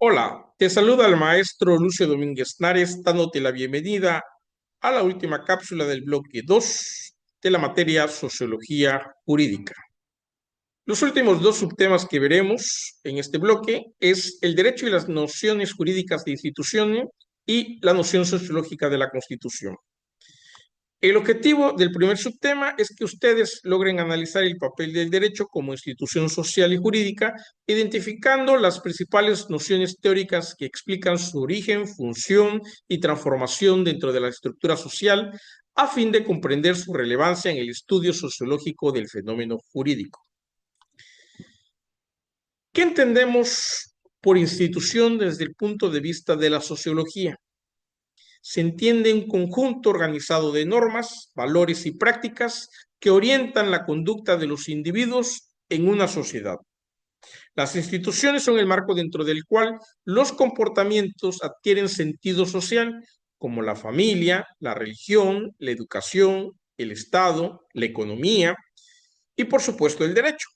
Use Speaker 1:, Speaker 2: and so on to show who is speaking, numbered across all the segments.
Speaker 1: Hola, te saluda el maestro Lucio Domínguez Nares, dándote la bienvenida a la última cápsula del bloque 2 de la materia Sociología Jurídica. Los últimos dos subtemas que veremos en este bloque es el derecho y las nociones jurídicas de instituciones y la noción sociológica de la Constitución. El objetivo del primer subtema es que ustedes logren analizar el papel del derecho como institución social y jurídica, identificando las principales nociones teóricas que explican su origen, función y transformación dentro de la estructura social, a fin de comprender su relevancia en el estudio sociológico del fenómeno jurídico. ¿Qué entendemos por institución desde el punto de vista de la sociología? Se entiende un conjunto organizado de normas, valores y prácticas que orientan la conducta de los individuos en una sociedad. Las instituciones son el marco dentro del cual los comportamientos adquieren sentido social, como la familia, la religión, la educación, el Estado, la economía y, por supuesto, el derecho.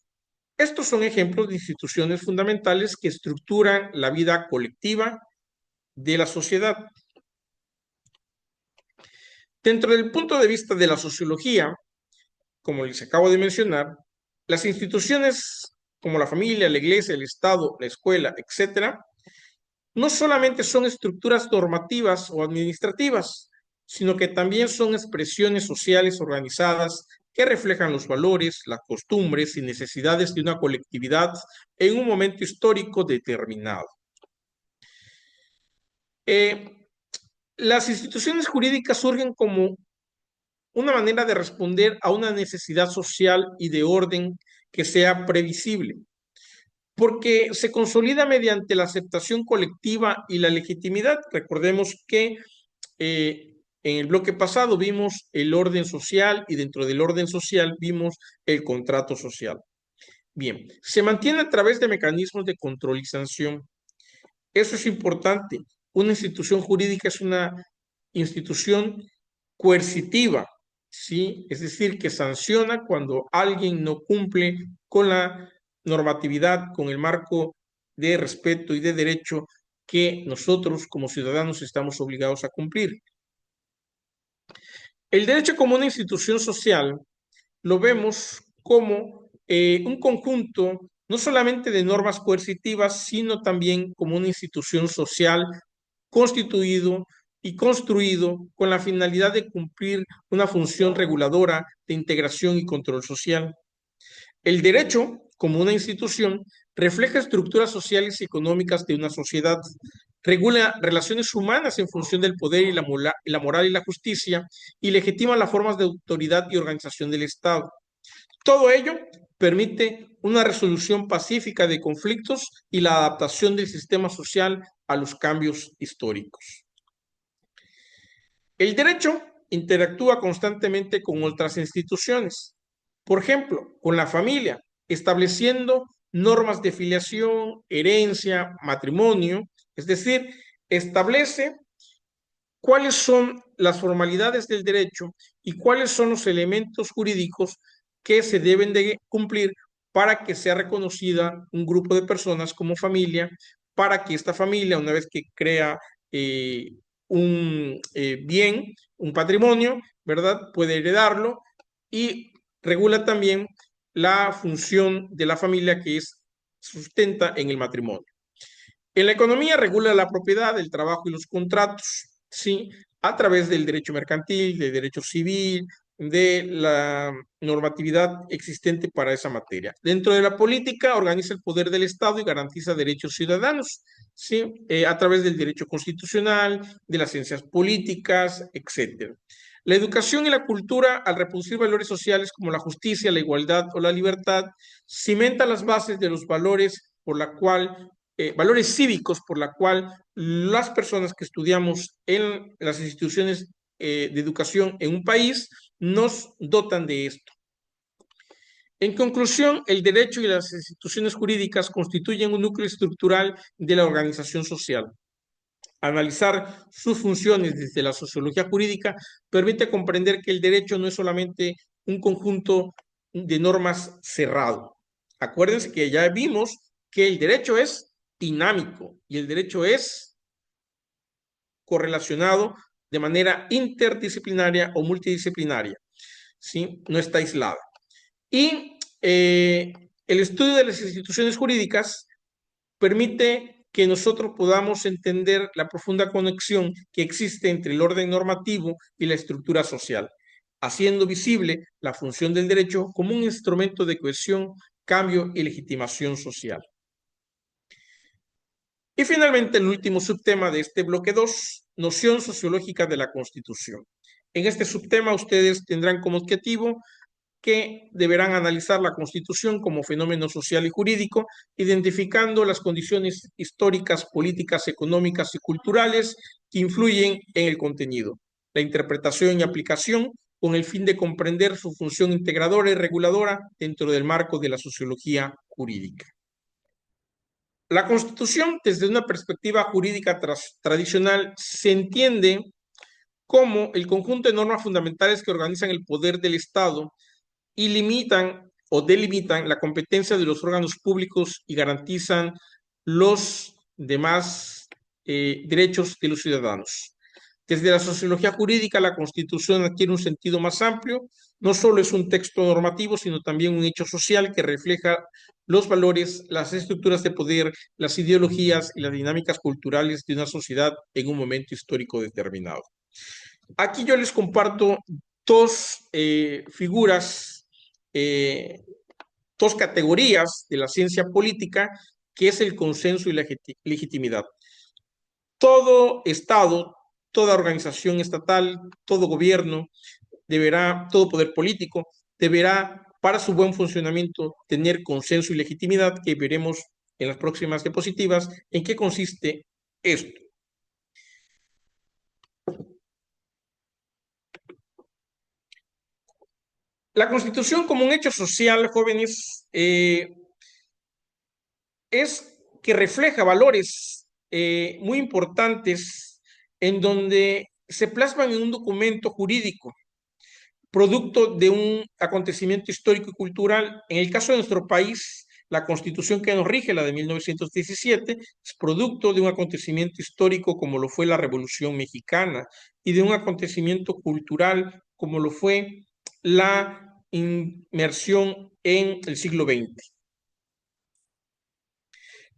Speaker 1: Estos son ejemplos de instituciones fundamentales que estructuran la vida colectiva de la sociedad. Dentro del punto de vista de la sociología, como les acabo de mencionar, las instituciones como la familia, la iglesia, el Estado, la escuela, etcétera, no solamente son estructuras normativas o administrativas, sino que también son expresiones sociales organizadas que reflejan los valores, las costumbres y necesidades de una colectividad en un momento histórico determinado. Las instituciones jurídicas surgen como una manera de responder a una necesidad social y de orden que sea previsible, porque se consolida mediante la aceptación colectiva y la legitimidad. Recordemos que en el bloque pasado vimos el orden social y dentro del orden social vimos el contrato social. Bien, se mantiene a través de mecanismos de control y sanción. Eso es importante. Una institución jurídica es una institución coercitiva, ¿sí? Es decir, que sanciona cuando alguien no cumple con la normatividad, con el marco de respeto y de derecho que nosotros como ciudadanos estamos obligados a cumplir. El derecho como una institución social lo vemos como un conjunto no solamente de normas coercitivas, sino también como una institución social constituido y construido con la finalidad de cumplir una función reguladora de integración y control social. El derecho, como una institución, refleja estructuras sociales y económicas de una sociedad, regula relaciones humanas en función del poder y la moral y la justicia, y legitima las formas de autoridad y organización del Estado. Todo ello permite una resolución pacífica de conflictos y la adaptación del sistema social a los cambios históricos. El derecho interactúa constantemente con otras instituciones, por ejemplo, con la familia, estableciendo normas de filiación, herencia, matrimonio, es decir, establece cuáles son las formalidades del derecho y cuáles son los elementos jurídicos que se deben de cumplir para que sea reconocida un grupo de personas como familia, para que esta familia, una vez que crea un bien, un patrimonio, ¿verdad? Puede heredarlo y regula también la función de la familia que es sustenta en el matrimonio. En la economía regula la propiedad, el trabajo y los contratos, ¿sí? A través del derecho mercantil, del derecho civil, de la normatividad existente para esa materia. Dentro de la política, organiza el poder del Estado y garantiza derechos ciudadanos, ¿sí? A través del derecho constitucional, de las ciencias políticas, etcétera. La educación y la cultura, al reproducir valores sociales como la justicia, la igualdad o la libertad, cimenta las bases de los valores por la cual valores cívicos por la cual las personas que estudiamos en las instituciones de educación en un país nos dotan de esto. En conclusión, el derecho y las instituciones jurídicas constituyen un núcleo estructural de la organización social. Analizar sus funciones desde la sociología jurídica permite comprender que el derecho no es solamente un conjunto de normas cerrado. Acuérdense que ya vimos que el derecho es dinámico y el derecho es correlacionado de manera interdisciplinaria o multidisciplinaria, ¿sí? No está aislada. Y el estudio de las instituciones jurídicas permite que nosotros podamos entender la profunda conexión que existe entre el orden normativo y la estructura social, haciendo visible la función del derecho como un instrumento de cohesión, cambio y legitimación social. Y finalmente, el último subtema de este bloque 2, noción sociológica de la Constitución. En este subtema ustedes tendrán como objetivo que deberán analizar la Constitución como fenómeno social y jurídico, identificando las condiciones históricas, políticas, económicas y culturales que influyen en el contenido, la interpretación y aplicación con el fin de comprender su función integradora y reguladora dentro del marco de la sociología jurídica. La Constitución, desde una perspectiva jurídica tradicional, se entiende como el conjunto de normas fundamentales que organizan el poder del Estado y limitan o delimitan la competencia de los órganos públicos y garantizan los demás derechos de los ciudadanos. Desde la sociología jurídica, la Constitución adquiere un sentido más amplio. No solo es un texto normativo, sino también un hecho social que refleja los valores, las estructuras de poder, las ideologías y las dinámicas culturales de una sociedad en un momento histórico determinado. Aquí yo les comparto dos figuras, dos categorías de la ciencia política, que es el consenso y la legitimidad. Todo Estado, toda organización estatal, todo gobierno deberá, todo poder político deberá, para su buen funcionamiento, tener consenso y legitimidad, que veremos en las próximas diapositivas en qué consiste esto. La Constitución como un hecho social, jóvenes, es que refleja valores muy importantes en donde se plasman en un documento jurídico, producto de un acontecimiento histórico y cultural. En el caso de nuestro país, la Constitución que nos rige, la de 1917, es producto de un acontecimiento histórico como lo fue la Revolución Mexicana y de un acontecimiento cultural como lo fue la inmersión en el siglo XX.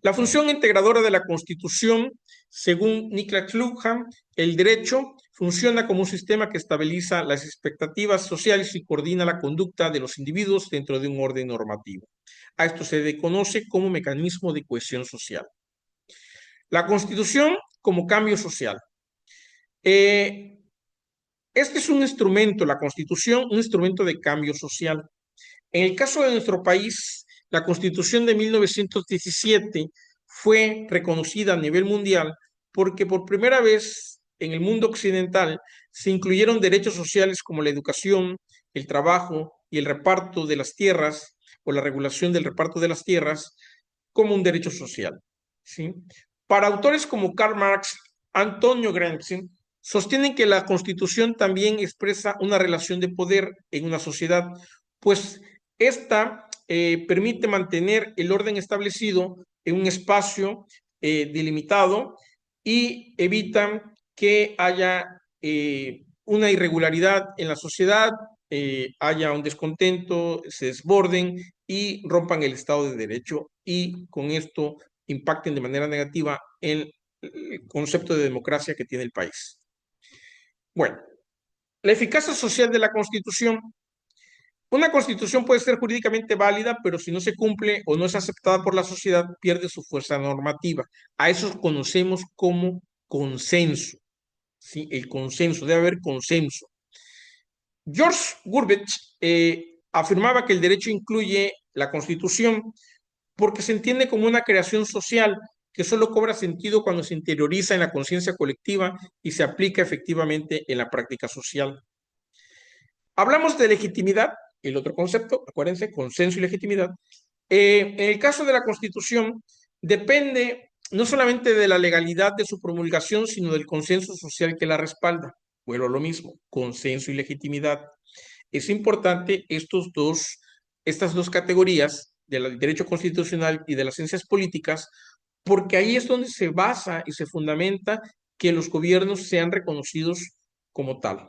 Speaker 1: La función integradora de la Constitución, según Niklas Luhmann, el derecho funciona como un sistema que estabiliza las expectativas sociales y coordina la conducta de los individuos dentro de un orden normativo. A esto se le conoce como mecanismo de cohesión social. La Constitución como cambio social. Este es un instrumento, la Constitución, un instrumento de cambio social. En el caso de nuestro país, la Constitución de 1917 fue reconocida a nivel mundial porque por primera vez en el mundo occidental se incluyeron derechos sociales como la educación, el trabajo y el reparto de las tierras o la regulación del reparto de las tierras como un derecho social, ¿sí? Para autores como Karl Marx, Antonio Gramsci, sostienen que la Constitución también expresa una relación de poder en una sociedad, pues esta permite mantener el orden establecido en un espacio delimitado y evita que haya una irregularidad en la sociedad, haya un descontento, se desborden y rompan el Estado de Derecho y con esto impacten de manera negativa en el concepto de democracia que tiene el país. Bueno, la eficacia social de la Constitución. Una Constitución puede ser jurídicamente válida, pero si no se cumple o no es aceptada por la sociedad, pierde su fuerza normativa. A eso conocemos como consenso. ¿Sí? El consenso, debe haber consenso. George Gurbich afirmaba que el derecho incluye la Constitución porque se entiende como una creación social que solo cobra sentido cuando se interioriza en la conciencia colectiva y se aplica efectivamente en la práctica social. Hablamos de legitimidad, el otro concepto, acuérdense, consenso y legitimidad. En el caso de la Constitución, depende no solamente de la legalidad de su promulgación, sino del consenso social que la respalda. Bueno, lo mismo, consenso y legitimidad. Es importante estas dos categorías del derecho constitucional y de las ciencias políticas, porque ahí es donde se basa y se fundamenta que los gobiernos sean reconocidos como tal.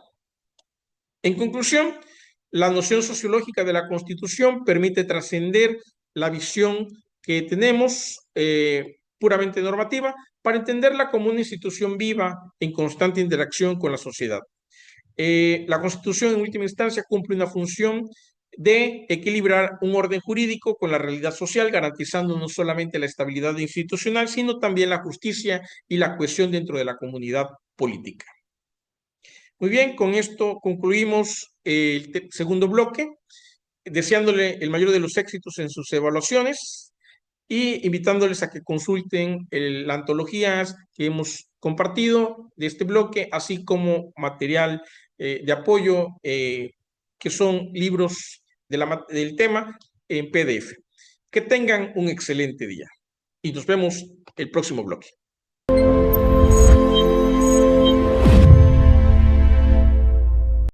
Speaker 1: En conclusión, la noción sociológica de la Constitución permite trascender la visión que tenemos puramente normativa para entenderla como una institución viva en constante interacción con la sociedad. La Constitución en última instancia cumple una función de equilibrar un orden jurídico con la realidad social, garantizando no solamente la estabilidad institucional, sino también la justicia y la cohesión dentro de la comunidad política. Muy bien, con esto concluimos el segundo bloque, deseándole el mayor de los éxitos en sus evaluaciones y invitándoles a que consulten las antologías que hemos compartido de este bloque, así como material de apoyo que son libros del tema en PDF. Que tengan un excelente día y nos vemos el próximo bloque.